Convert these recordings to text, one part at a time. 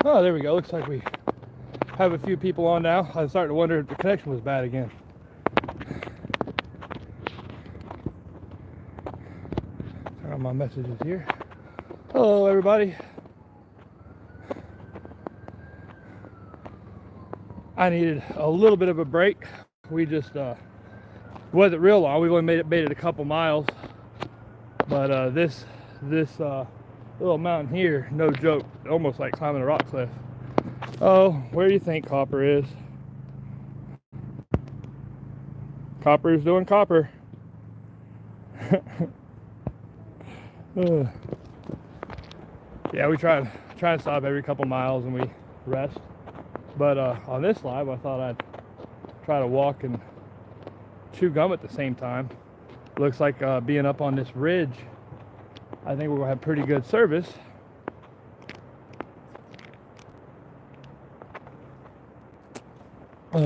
Oh, there we go. Looks like we have a few people on now. I was starting to wonder if the connection was bad again. Turn on my messages here. Hello, everybody. I needed a little bit of a break. We just wasn't real long. We only made it a couple miles, but this little mountain here, no joke, almost like climbing a rock cliff. Oh, where do you think Copper is? Copper is doing copper. Yeah, we try and stop every couple miles and we rest. But on this live, I thought I'd try to walk and chew gum at the same time. Looks like being up on this ridge, I think we're gonna have pretty good service.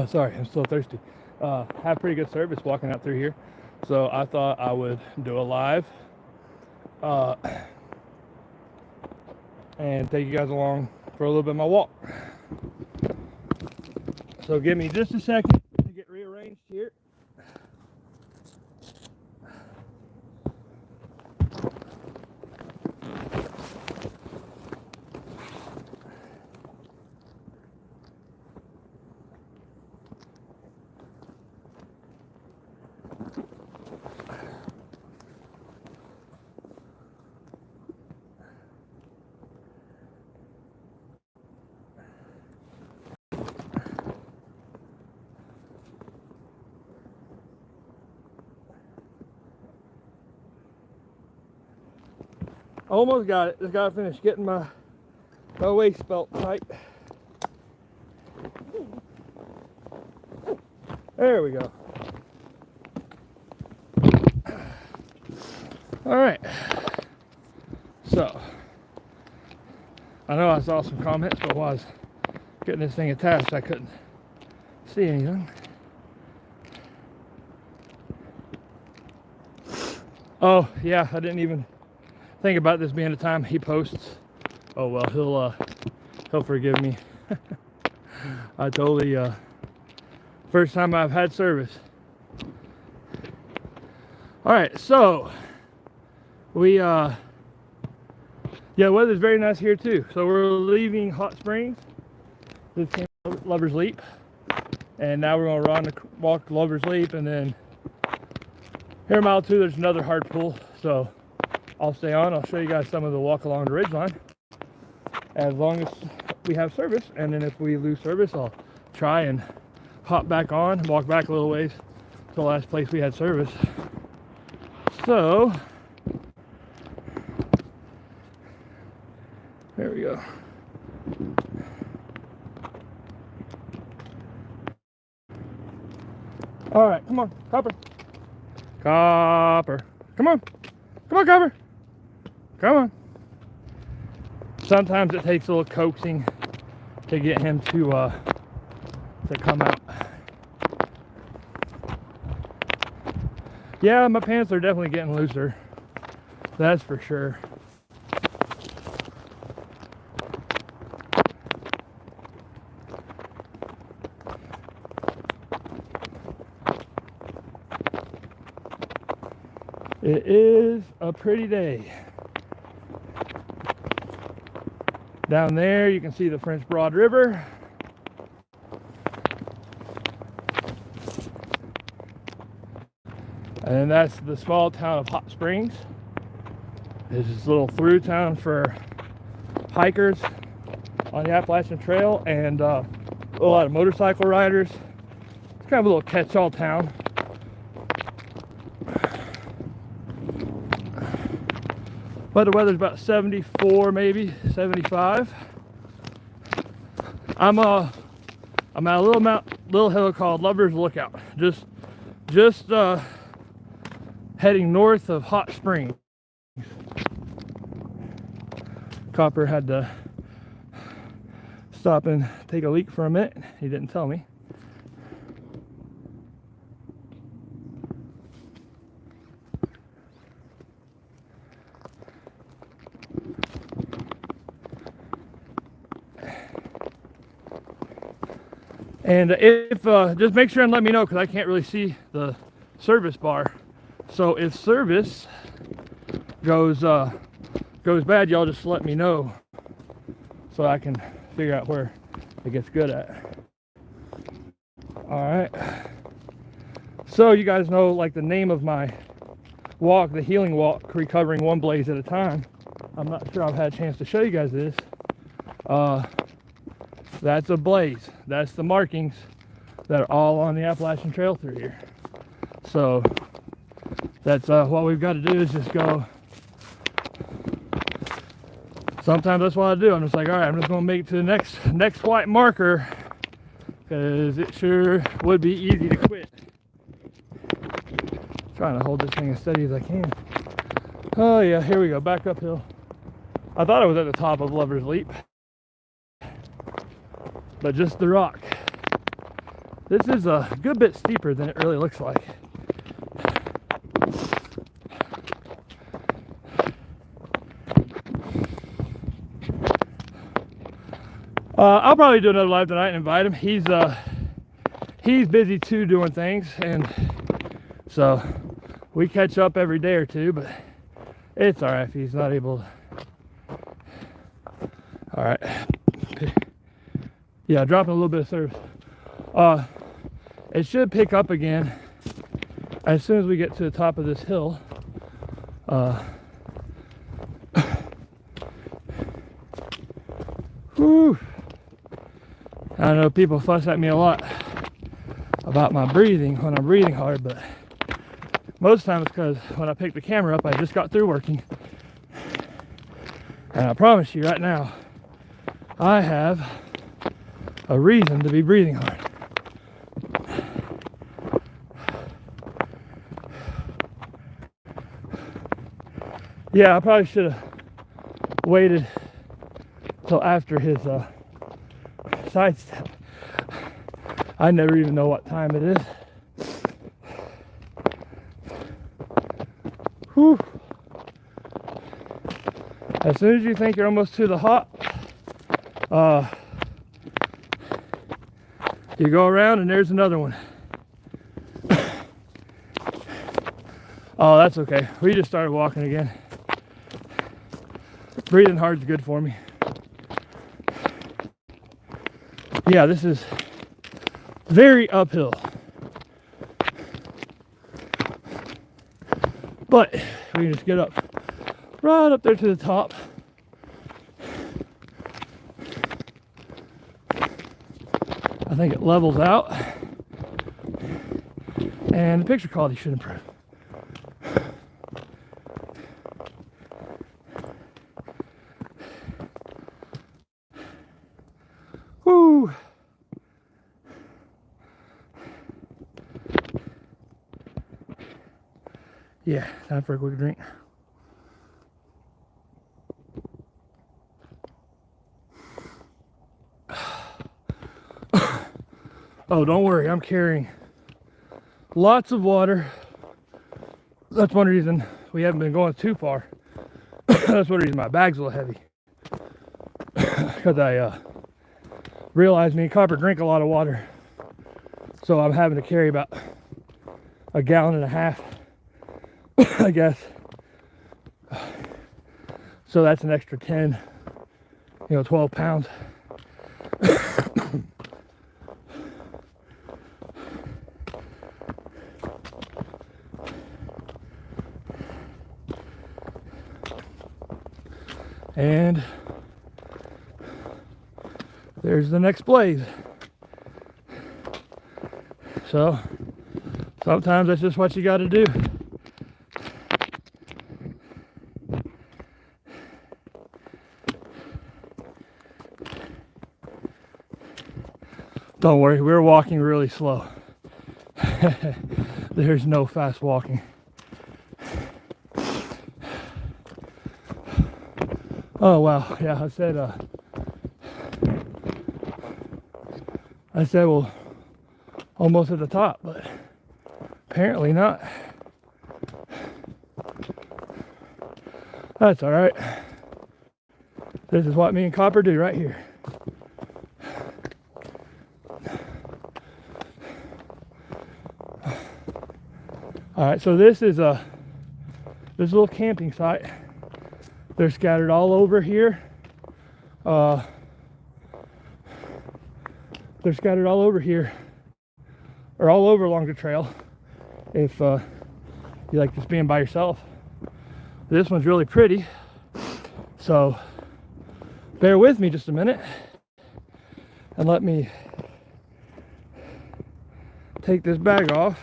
Sorry, I'm still thirsty. Have pretty good service walking out through here. So I thought I would do a live and take you guys along for a little bit of my walk. So give me just a second to get rearranged here. Almost got it. Just gotta finish getting my waist belt tight. There we go. All right. So I know I saw some comments, but while I was getting this thing attached, I couldn't see anything. Oh yeah, I didn't even think about this being the time he posts. Oh well, he'll forgive me. I totally first time I've had service. All right, so we yeah, weather's very nice here too. So we're leaving Hot Springs. This came Lover's Leap, and now we're gonna walk Lover's Leap, and then here mile 2 there's another hard pull. So I'll stay on. I'll show you guys some of the walk along the ridgeline as long as we have service, and then if we lose service, I'll try and hop back on, walk back a little ways to the last place we had service. So there we go. All right, come on, Copper. Copper, come on. Come on, Copper. Come on. Sometimes it takes a little coaxing to get him to come out. Yeah, my pants are definitely getting looser. That's for sure. It is a pretty day. Down there you can see the French Broad River. And that's the small town of Hot Springs. This is a little through town for hikers on the Appalachian Trail and a lot of motorcycle riders. It's kind of a little catch-all town. But the weather's about 74, maybe 75. I'm at a little hill called Lover's Lookout, just heading north of Hot Springs. Copper had to stop and take a leak for a minute. He didn't tell me. And if just make sure and let me know, because I can't really see the service bar. So if service goes bad, y'all just let me know so I can figure out where it gets good at. All right. So you guys know, like, the name of my walk, the healing walk, recovering one blaze at a time. I'm not sure I've had a chance to show you guys this. That's a blaze. That's the markings that are all on the Appalachian Trail through here. So that's what we've got to do is just go. Sometimes that's what I do. I'm just like, all right, I'm just going to make it to the next white marker, because it sure would be easy to quit. Trying to hold this thing as steady as I can. Oh yeah, here we go, back uphill. I thought I was at the top of Lover's Leap, but just the rock. This is a good bit steeper than it really looks like. I'll probably do another live tonight and invite him. He's busy too doing things, and so we catch up every day or two, but it's all right if he's not able to. All right. Yeah, dropping a little bit of service. It should pick up again as soon as we get to the top of this hill. Whew. I know people fuss at me a lot about my breathing when I'm breathing hard, but most times because when I pick the camera up, I just got through working. And I promise you right now, I have a reason to be breathing hard. Yeah, I probably should have waited till after his sidestep. I never even know what time it is. Whew. As soon as you think you're almost to the hop, you go around and there's another one. Oh, that's okay. We just started walking again. Breathing hard is good for me. Yeah, this is very uphill. But we can just get up right up there to the top. I think it levels out. And the picture quality should improve. Woo! Yeah, time for a quick drink. Oh, don't worry, I'm carrying lots of water. That's one reason we haven't been going too far. That's one reason my bag's a little heavy. Because I realized me and Copper drink a lot of water. So I'm having to carry about 1.5 gallons, I guess. So that's an extra 10, 12 pounds. And there's the next blaze. So sometimes that's just what you got to do. Don't worry, we're walking really slow. There's no fast walking. Oh wow, yeah, I said well, almost at the top, but apparently not. That's all right. This is what me and Copper do right here. All right, so this is a little camping site. They're scattered all over here. They're scattered all over here, or all over along the trail. If you like just being by yourself, this one's really pretty. So bear with me just a minute and let me take this bag off.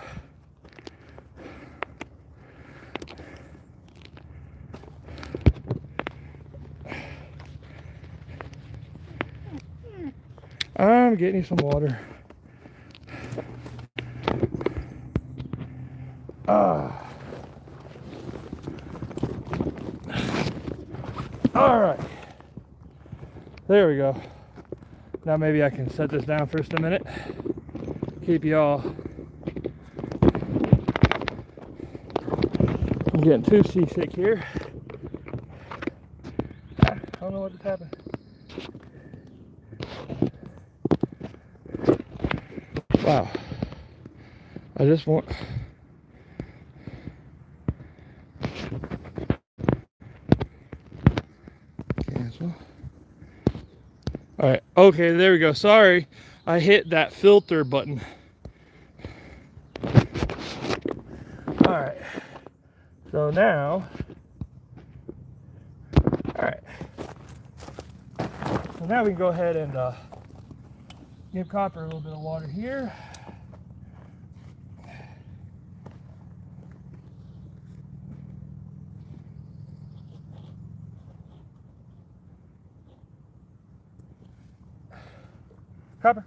I'm getting you some water. All right. There we go. Now maybe I can set this down for just a minute. Keep y'all. I'm getting too seasick here. I don't know what just happened. Wow. I just want... Cancel. All right. Okay, there we go. Sorry, I hit that filter button. All right. So now... All right. So now we can go ahead and give Copper a little bit of water here. Copper.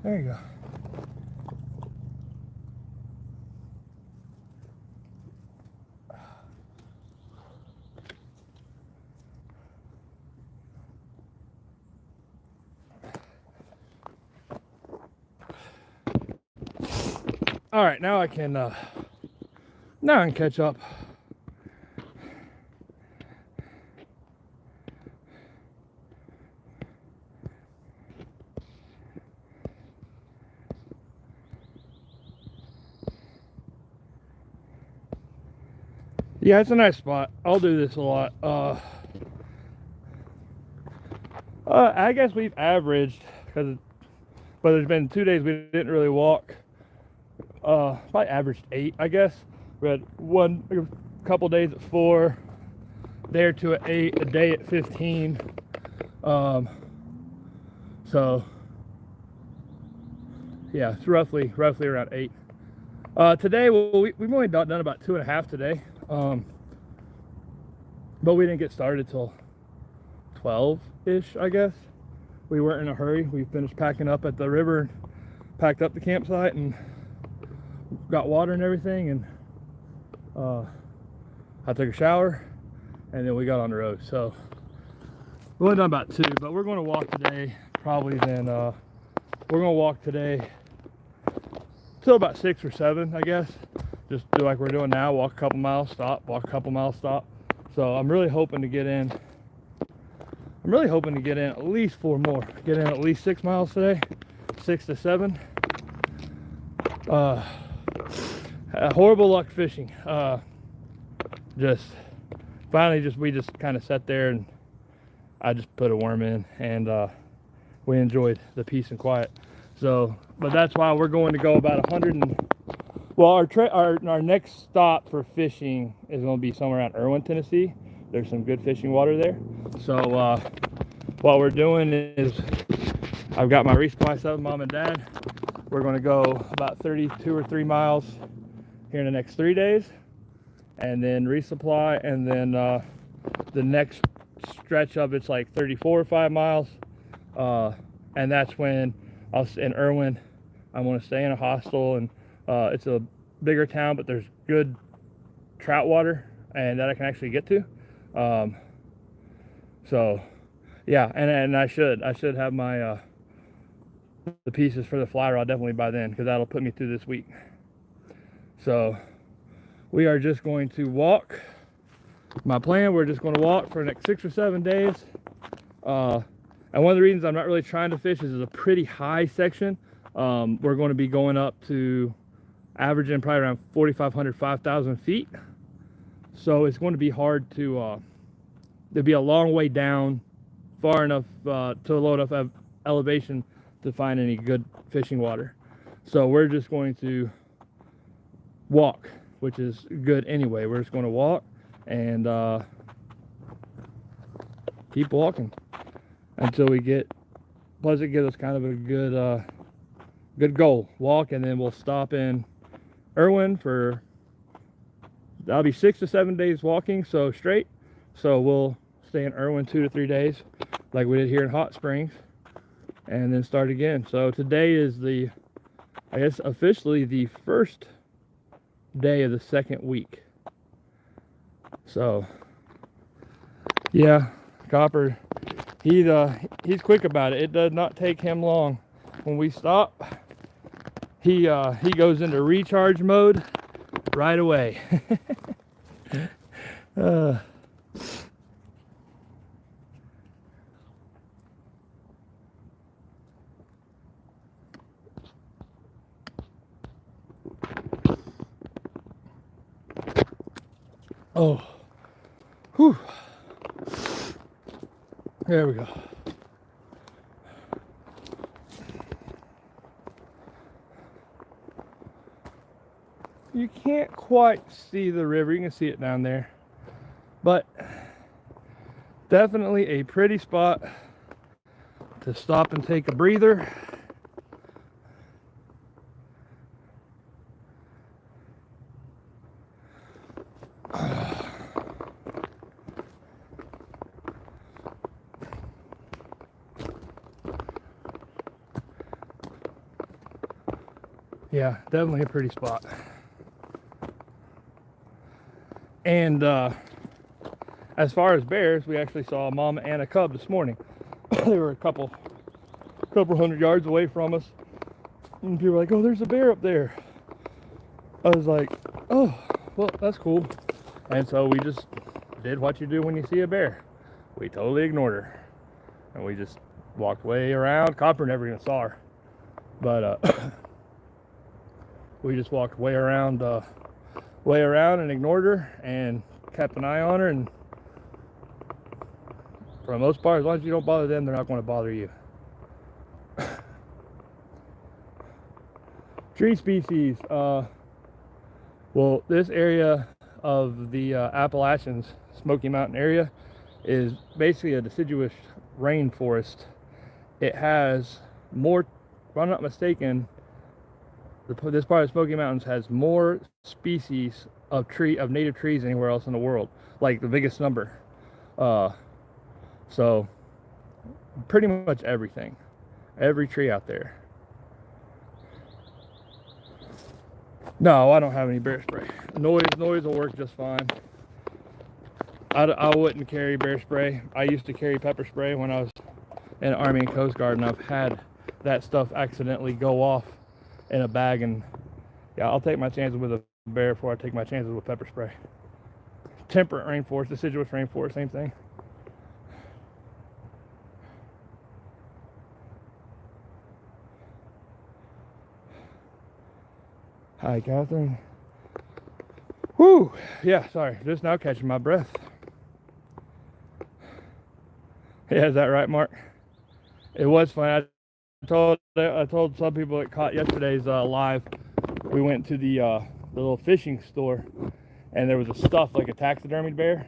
There you go. All right, now I can catch up. Yeah, it's a nice spot. I'll do this a lot. I guess we've averaged, but there's been 2 days we didn't really walk. Probably averaged 8, I guess. We had a couple days at 4, day or two at 8, a day at 15. So yeah, it's roughly around 8. Today, well, we've only done about 2.5 today. But we didn't get started till 12-ish, I guess. We weren't in a hurry. We finished packing up at the river, packed up the campsite, and got water and everything, and I took a shower, and then we got on the road. So we only done about 2, but we're going to walk today. Probably then we're going to walk today till about 6 or 7, I guess. Just do like we're doing now, walk a couple miles, stop, walk a couple miles, stop. So I'm really hoping to get in. I'm really hoping to get in at least 4 more. Get in at least 6 miles today, 6 to 7. Horrible luck fishing. Just finally, we just kind of sat there and I just put a worm in, and we enjoyed the peace and quiet. So, but that's why we're going to go about 100 and. Well, our next stop for fishing is going to be somewhere around Erwin, Tennessee. There's some good fishing water there. So what we're doing is I've got my resupply set with Mom and Dad. We're going to go about 32 or 3 miles here in the next 3 days, and then resupply, and then the next stretch of it's like 34 or 5 miles, and that's when in Erwin I want to stay in a hostel, and it's a bigger town, but there's good trout water and that I can actually get to. So yeah, and I should have my the pieces for the fly rod definitely by then, because that'll put me through this week. So we are just going to walk my plan, we're just going to walk for the next 6 or 7 days. And one of the reasons I'm not really trying to fish is it's a pretty high section. We're going to be going up to averaging probably around 4,500, 5,000 feet. So it's going to be hard to, there'll be a long way down, far enough to low enough elevation to find any good fishing water. So we're just going to walk, which is good anyway. We're just going to walk and keep walking until we get, plus it gives us kind of a good goal. Walk, and then we'll stop in Irwin for, that'll be 6 to 7 days walking, so straight. So we'll stay in Irwin 2 to 3 days like we did here in Hot Springs, and then start again. So today is the, I guess officially the first day of the second week. So yeah, Copper, he's quick about it. It does not take him long. When we stop, he goes into recharge mode right away. Oh, whew. There we go. You can't quite see the river. You can see it down there, but definitely a pretty spot to stop and take a breather. Yeah, definitely a pretty spot. And as far as bears, we actually saw a mama and a cub this morning. They were a couple hundred yards away from us, and people were like, "Oh, there's a bear up there." I was like, "Oh, well, that's cool." And so we just did what you do when you see a bear. We totally ignored her, and we just walked way around. Copper never even saw her, but we just walked way around and ignored her and kept an eye on her. And for the most part, as long as you don't bother them, they're not going to bother you. Tree species. Well, this area of the Appalachians, Smoky Mountain area, is basically a deciduous rainforest. It has more, if I'm not mistaken, this part of the Smoky Mountains has more species of native trees than anywhere else in the world, like the biggest number. So pretty much everything, every tree out there. No, I don't have any bear spray. Noise will work just fine. I wouldn't carry bear spray. I used to carry pepper spray when I was in the Army and Coast Guard, and I've had that stuff accidentally go off in a bag, and yeah, I'll take my chances with a bear before I take my chances with pepper spray. Temperate rainforest, deciduous rainforest, same thing. Hi, Catherine. Whew, yeah, sorry, just now catching my breath. Yeah, is that right, Mark? It was fun. I told some people that caught yesterday's live. We went to the little fishing store, and there was a stuffed, like a taxidermied bear,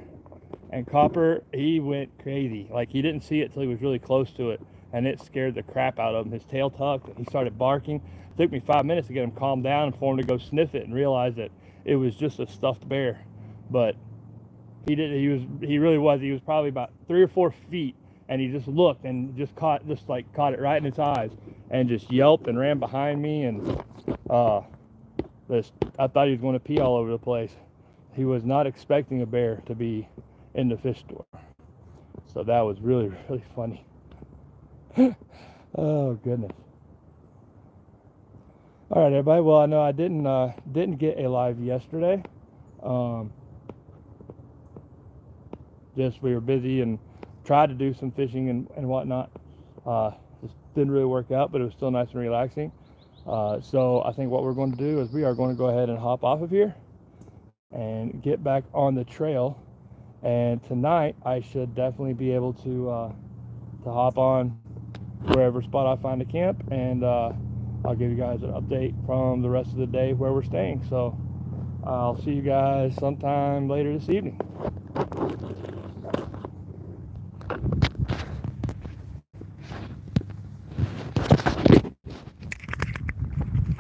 and Copper, he went crazy. Like, he didn't see it till he was really close to it, and it scared the crap out of him. His tail tucked, and he started barking. It took me 5 minutes to get him calmed down and for him to go sniff it and realize that it was just a stuffed bear. But he really was. He was probably about 3 or 4 feet, and he just looked and just caught it right in its eyes, and just yelped and ran behind me. And I thought he was going to pee all over the place. He was not expecting a bear to be in the fish store. So that was really, really funny. Oh goodness. All right, everybody. Well, I know I didn't get a live yesterday. just we were busy and tried to do some fishing and whatnot. Just didn't really work out, but it was still nice and relaxing. So I think what we're going to do is we are going to go ahead and hop off of here and get back on the trail. And tonight I should definitely be able to hop on wherever spot I find a camp, and I'll give you guys an update from the rest of the day where we're staying. So I'll see you guys sometime later this evening.